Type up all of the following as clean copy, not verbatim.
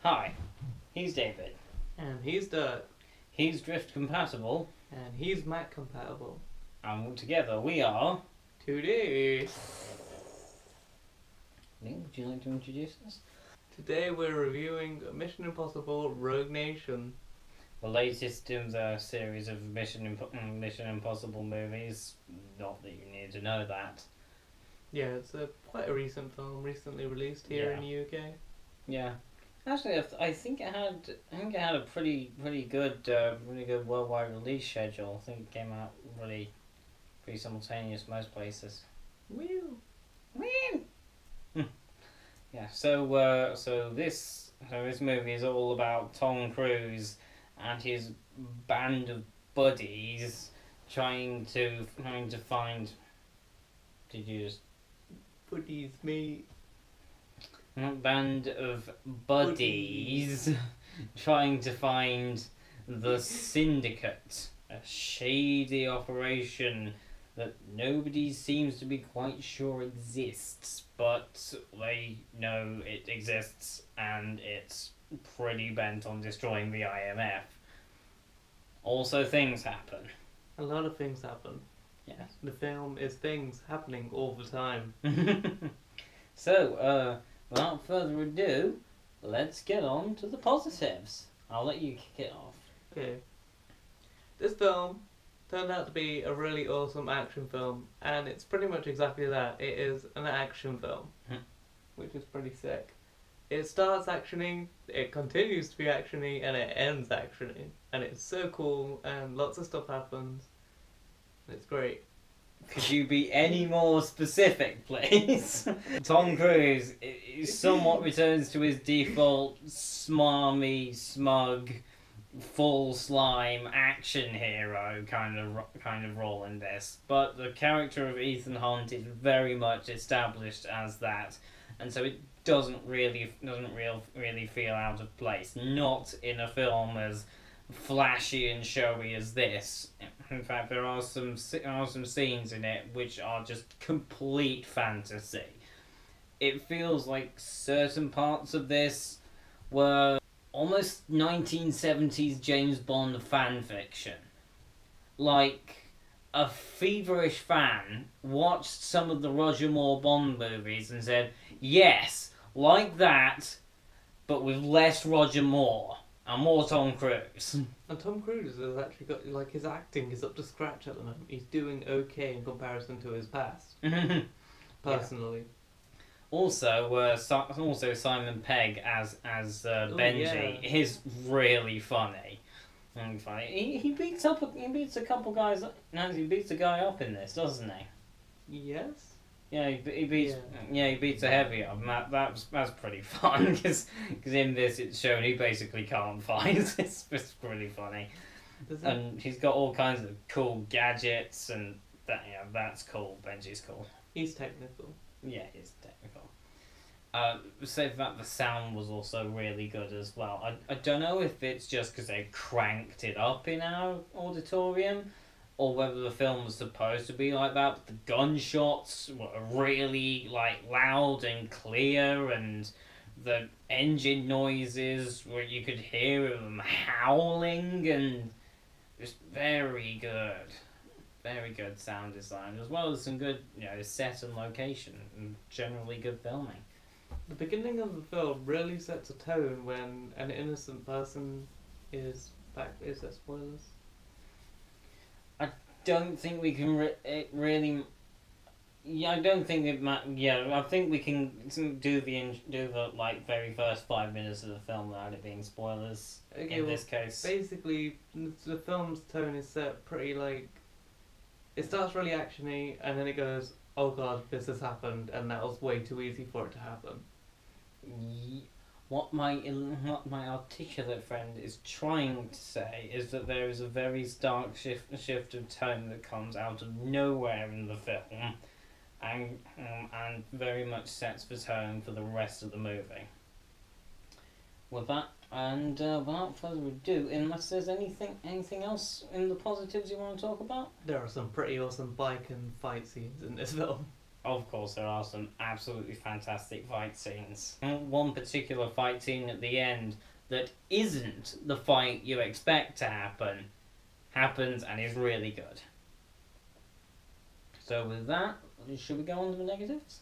Hi, he's David. And he's Dirt. He's Drift compatible, And he's Mac compatible. and together we are. 2D. Nick, would you like to introduce us? Today we're reviewing Mission Impossible Rogue Nation. The latest in the series of Mission Impossible movies. Not that you need to know that. Yeah, it's quite a recent film, recently released here in the UK. Yeah, actually, I think it had a pretty good worldwide release schedule. I think it came out pretty simultaneous most places. Woo! Woo! Yeah. So this movie is all about Tom Cruise and his band of buddies trying to find. Did you just Buddies, me. band of buddies trying to find the Syndicate, a shady operation that nobody seems to be quite sure exists, but they know it exists and it's pretty bent on destroying the IMF. Also, things happen. A lot of things happen. Yes. The film is things happening all the time. So, without further ado, let's get on to the positives. I'll let you kick it off. Okay. This film turned out to be a really awesome action film, and it's pretty much exactly that. It is an action film, which is pretty sick. It starts actiony, it continues to be actiony, and it ends actiony. And it's so cool, and lots of stuff happens. It's great. Could you be any more specific, please? Tom Cruise somewhat returns to his default smarmy, smug, full slime action hero kind of role in this, but the character of Ethan Hunt is very much established as that, and so it doesn't really feel out of place. Not in a film as flashy and showy as this. In fact, there are some scenes in it which are just complete fantasy. It feels like certain parts of this were almost 1970s James Bond fan fiction. Like, a feverish fan watched some of the Roger Moore Bond movies and said, yes, like that, but with less Roger Moore. And more Tom Cruise. And Tom Cruise has actually got, like, his acting is up to scratch at the moment. He's doing okay in comparison to his past. Personally. Yeah. Also Simon Pegg as Benji is really funny. He beats a couple guys. No, he beats a guy up in this, doesn't he? Yes. Yeah, he beats a heavy up. That's pretty fun because in this it's shown he basically can't fight. It's really funny, and he's got all kinds of cool gadgets and that's cool. Benji's cool. He's technical. Yeah, he's technical. So that the sound was also really good as well. I don't know if it's just because they cranked it up in our auditorium, or whether the film was supposed to be like that, but the gunshots were really loud and clear, and the engine noises where you could hear them howling, and just very good sound design, as well as some good set and location and generally good filming. The beginning of the film really sets a tone when an innocent person is back. Is there spoilers? Don't think we can really. Yeah, I don't think it. I think we can do the very first 5 minutes of the film without it being spoilers. Okay, in this case, basically, the film's tone is set pretty it starts really actiony, and then it goes, "Oh God, this has happened," and that was way too easy for it to happen. What my articulate friend is trying to say is that there is a very stark shift of tone that comes out of nowhere in the film, and very much sets the tone for the rest of the movie. With that, and without further ado, unless there's anything else in the positives you want to talk about, there are some pretty awesome bike and fight scenes in this film. of course, there are some absolutely fantastic fight scenes. One particular fight scene at the end that isn't the fight you expect to happens and is really good. So with that, should we go on to the negatives?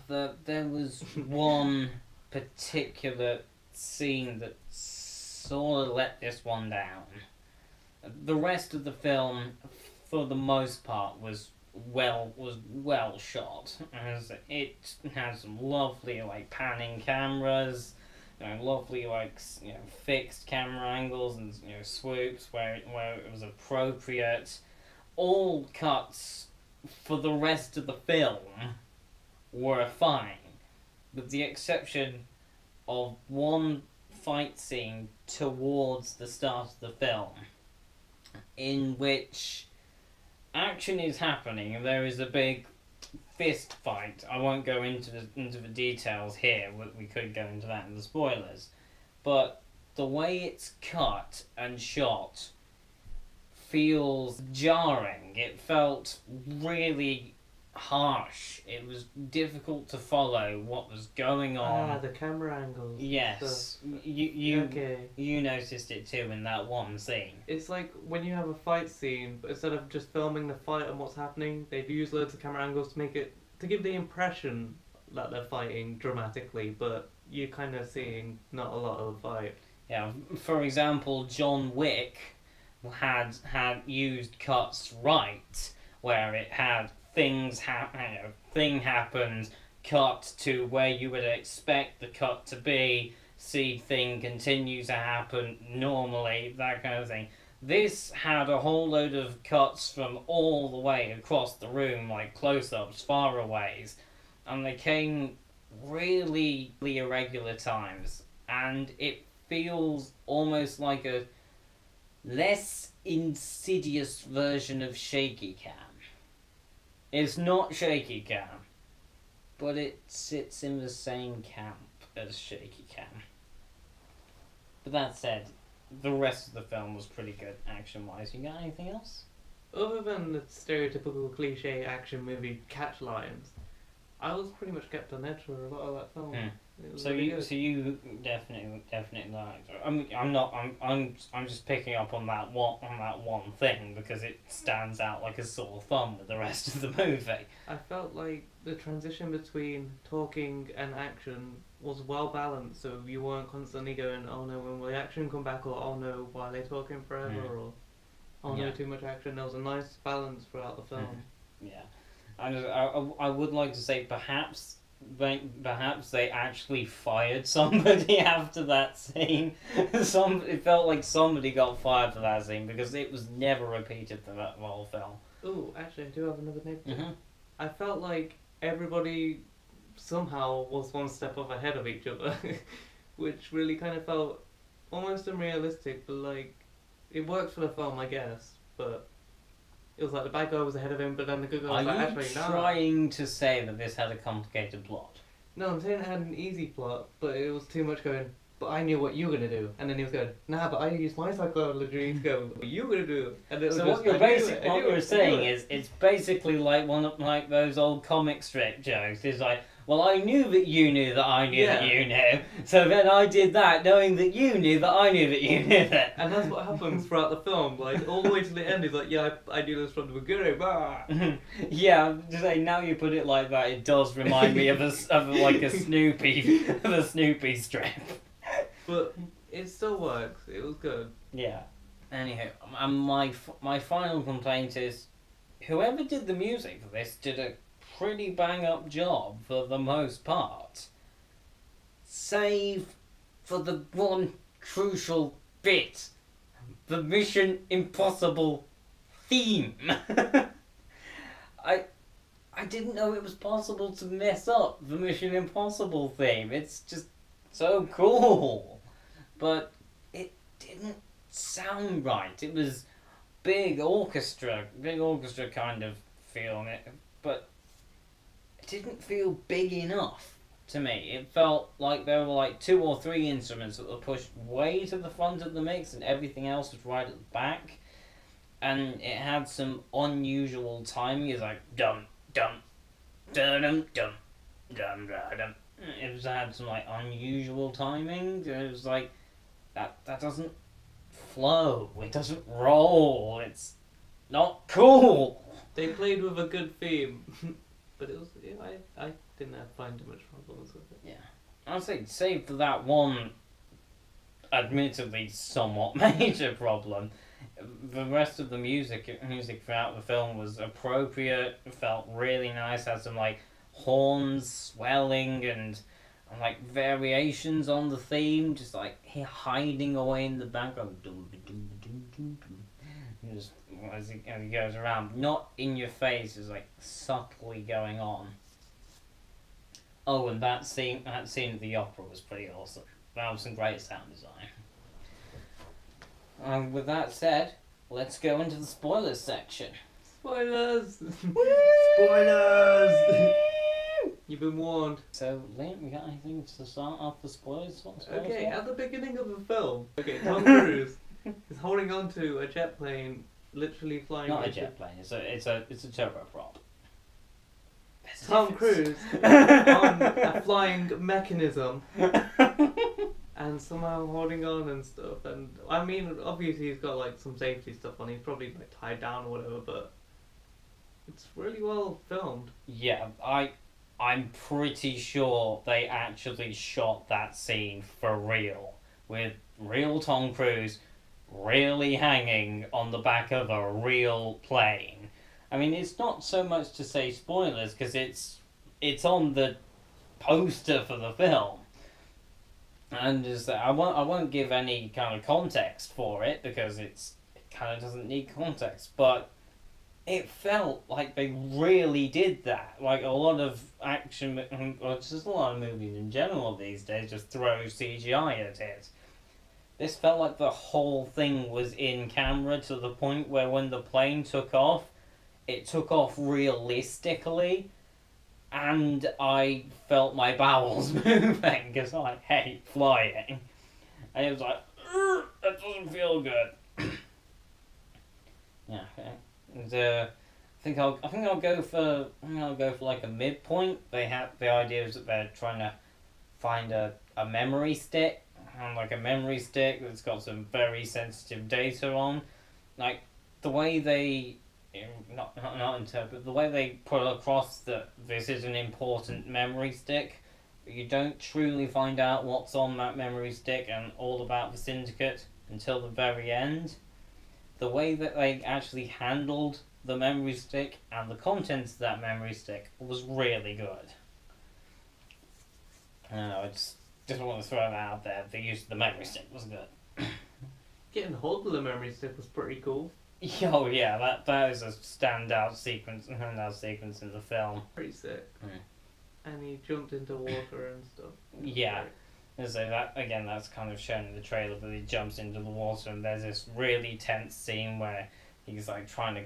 There was one particular scene that sort of let this one down. The rest of the film, for the most part, was well shot, as it has some lovely panning cameras, lovely fixed camera angles and swoops where it was appropriate. All cuts for the rest of the film were fine, with the exception of one fight scene towards the start of the film, in which action is happening and there is a big fist fight. I won't go into the details here. We could go into that in the spoilers, but the way it's cut and shot feels jarring. It felt really harsh. It was difficult to follow what was going on. The camera angles. Yes, you noticed it too in that one scene. It's like when you have a fight scene, but instead of just filming the fight and what's happening, they've used loads of camera angles to give the impression that they're fighting dramatically, but you're kind of seeing not a lot of the fight. Yeah, for example, John Wick had used cuts right, where it had thing happens, cut to where you would expect the cut to be, see thing continue to happen normally, that kind of thing. This had a whole load of cuts from all the way across the room, like close-ups, far-aways, and they came really irregular times, and it feels almost like a less insidious version of shaky cam. It's not shaky cam, but it sits in the same camp as shaky cam. But that said, the rest of the film was pretty good action-wise. You got anything else? Other than the stereotypical cliche action movie catchlines, I was pretty much kept on edge for a lot of that film. So you definitely liked it. I mean, I'm just picking up on that one thing because it stands out like a sore thumb with the rest of the movie. I felt like the transition between talking and action was well balanced, so you weren't constantly going, oh no, when will the action come back, or oh no, why are they talking forever, or oh no, too much action. There was a nice balance throughout the film. Yeah, I would like to say perhaps they actually fired somebody after that scene. It felt like somebody got fired for that scene because it was never repeated for that whole film. Oh, actually, I do have another negative. Mm-hmm. I felt like everybody somehow was one step up ahead of each other, which really kind of felt almost unrealistic, but like it worked for the film, I guess, but it was like the bad guy was ahead of him, but then the good guy was like, actually, no. Are you trying to say that this had a complicated plot? No, I'm saying it had an easy plot, but it was too much going, but I knew what you were going to do. And then he was going, nah, but I used my psychology to go, what you going to do? And it was so what you're saying is, it's basically like one of those old comic strip jokes. It's like, well, I knew that you knew that I knew that you knew, so then I did that, knowing that you knew that I knew that you knew that. And that's what happens throughout the film, like, all the way to the end, he's like, yeah, I do this from the beginning, bah. Yeah, just say, now you put it like that, it does remind me of a Snoopy strip. But it still works, it was good. Yeah. Anyhow, my final complaint is, whoever did the music for this did a pretty bang-up job for the most part. Save for the one crucial bit. The Mission Impossible theme. I didn't know it was possible to mess up the Mission Impossible theme. It's just so cool. But it didn't sound right. It was big orchestra kind of feeling it, but it didn't feel big enough to me. It felt like there were like 2 or 3 instruments that were pushed way to the front of the mix and everything else was right at the back. And it had some unusual timing. It's like dum dum dum dum dum dum dum. It was had some like unusual timing. It was like that doesn't flow. It doesn't roll. It's not cool. They played with a good theme, but it was I didn't find too much problems with it. Yeah, I'd say save for that one, admittedly somewhat major problem. The rest of the music throughout the film was appropriate. It felt really nice. Had some like horns swelling and like variations on the theme, just like hiding away in the background. Just as he goes around, not in your face, is like subtly going on. Oh, and that scene of the opera was pretty awesome. That was some great sound design. With that said, let's go into the spoilers section. Spoilers! Spoilers! You've been warned. So, Liam, you got anything to start off the spoilers? Okay, at the beginning of the film, Tom Cruise is holding on to a jet plane, literally flying. Not a jet plane. It's a turboprop. Tom Cruise on a flying mechanism. And somehow holding on and stuff, and I mean, obviously he's got like some safety stuff on. He's probably like tied down or whatever, but it's really well filmed. Yeah, I'm pretty sure they actually shot that scene for real, with real Tom Cruise really hanging on the back of a real plane. I mean, it's not so much to say spoilers because it's on the poster for the film. And I won't give any kind of context for it because it kind of doesn't need context, but it felt like they really did that. Like a lot of action, or just a lot of movies in general these days, just throw CGI at it. This felt like the whole thing was in camera to the point where when the plane took off, it took off realistically. And I felt my bowels moving because I hate flying. And it was like, that doesn't feel good. Yeah, okay. And, I think I'll go for like a midpoint. They have the idea is that they're trying to find a memory stick, and like a memory stick that's got some very sensitive data on, like the way they. Not interpret the way they put across that this is an important memory stick, but you don't truly find out what's on that memory stick and all about the syndicate until the very end. The way that they actually handled the memory stick and the contents of that memory stick was really good. I just want to throw that out there. The use of the memory stick was good. Getting hold of the memory stick was pretty cool. Oh yeah, that is a standout sequence in the film. Pretty sick. And he jumped into water and stuff. Yeah. And so that's kind of shown in the trailer, that he jumps into the water and there's this really tense scene where he's like trying to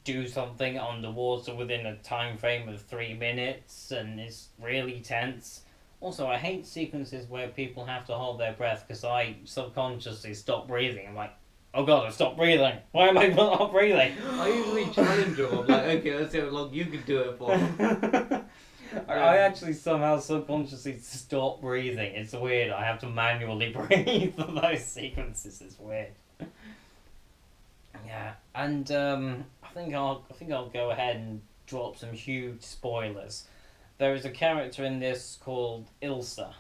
do something underwater within a time frame of 3 minutes, and it's really tense. Also, I hate sequences where people have to hold their breath because I subconsciously stop breathing. I'm like, oh god, I stopped breathing. Why am I not breathing? I usually challenge them. I'm like, okay, let's see how long you can do it for. I actually somehow subconsciously stop breathing. It's weird. I have to manually breathe for those sequences. It's weird. Yeah, and I think I'll go ahead and drop some huge spoilers. There is a character in this called Ilsa.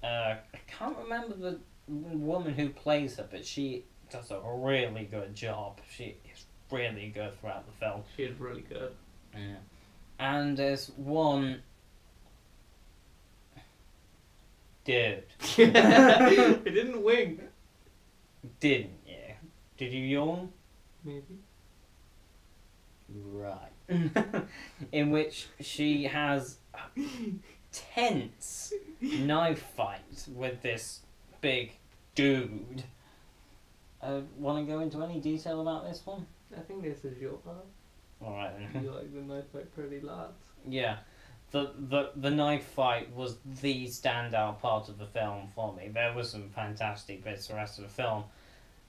I can't remember the woman who plays her, but she does a really good job. She is really good throughout the film. She is really good. Yeah. And there's one dude. It didn't wink. Didn't you? Did you yawn? Maybe. Right. In which she has a tense knife fight with this big dude. Want to go into any detail about this one? I think this is your part. Alright then. You like the knife fight pretty lots. Yeah. The knife fight was the standout part of the film for me. There were some fantastic bits the rest of the film.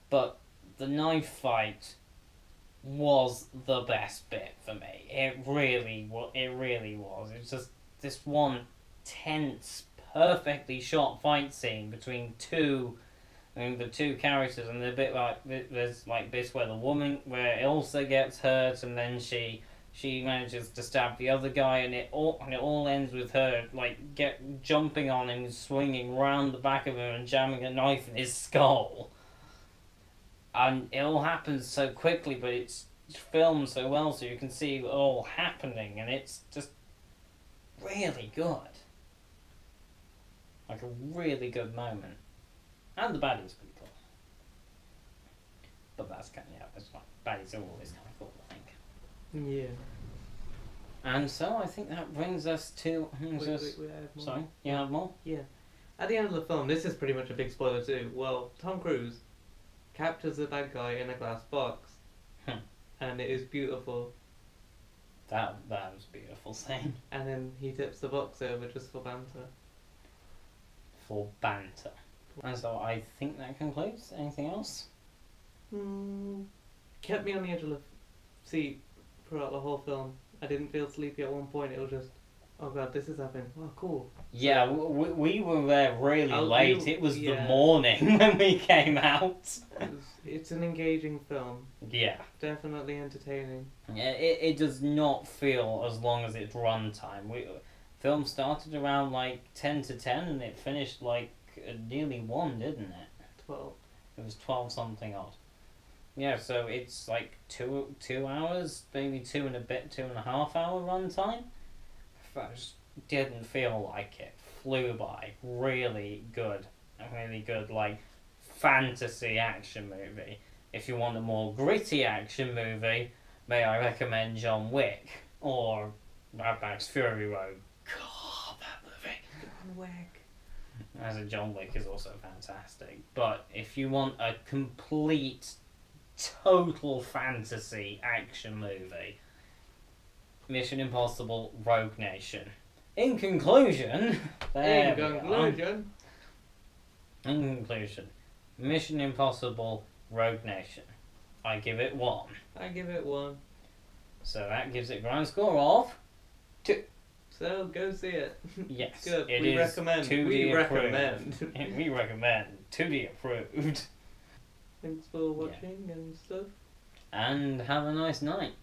But the knife fight was the best bit for me. It really was. It's just this one tense, perfectly shot fight scene between the two characters, and the bit like there's like this where where Ilsa gets hurt, and then she manages to stab the other guy, and it all ends with her like jumping on him, swinging round the back of him, and jamming a knife in his skull. And it all happens so quickly, but it's filmed so well, so you can see it all happening, and it's just really good. Like a really good moment. And the baddie's pretty cool. But that's kind of, yeah, that's fine. Baddies are always kind of cool, I think. Yeah. And so I think that brings us to... Wait, I have more. Sorry, you have more? Yeah. At the end of the film, this is pretty much a big spoiler too. Well, Tom Cruise captures the bad guy in a glass box. And it is beautiful. That was a beautiful scene. And then he tips the box over just for banter. For banter. And so I think that concludes. Anything else? Kept me on the edge of the seat throughout the whole film. I didn't feel sleepy at one point. It was just, oh god, this is happening. Oh, cool. Yeah, we were there really late. It was yeah. the morning when we came out. It's an engaging film. Yeah. Definitely entertaining. Yeah, it does not feel as long as its runtime. Film started around like 10 to 10 and it finished like nearly 1, didn't it? 12. It was 12 something odd. Yeah, so it's like 2 hours, maybe 2.5 hour runtime. That just didn't feel like it. Flew by. Really good, like fantasy action movie. If you want a more gritty action movie, may I recommend John Wick or Mad Max Fury Road. God, that movie. John Wick. As a John Wick is also fantastic. But if you want a complete, total fantasy action movie, Mission Impossible Rogue Nation. In conclusion, in conclusion, Mission Impossible Rogue Nation. I give it 1. I give it 1. So that gives it a grand score of 2. So go see it. Yes. Good. It We is recommend. 2D We approved. recommend. We recommend. 2D approved. Thanks for watching and stuff. And have a nice night.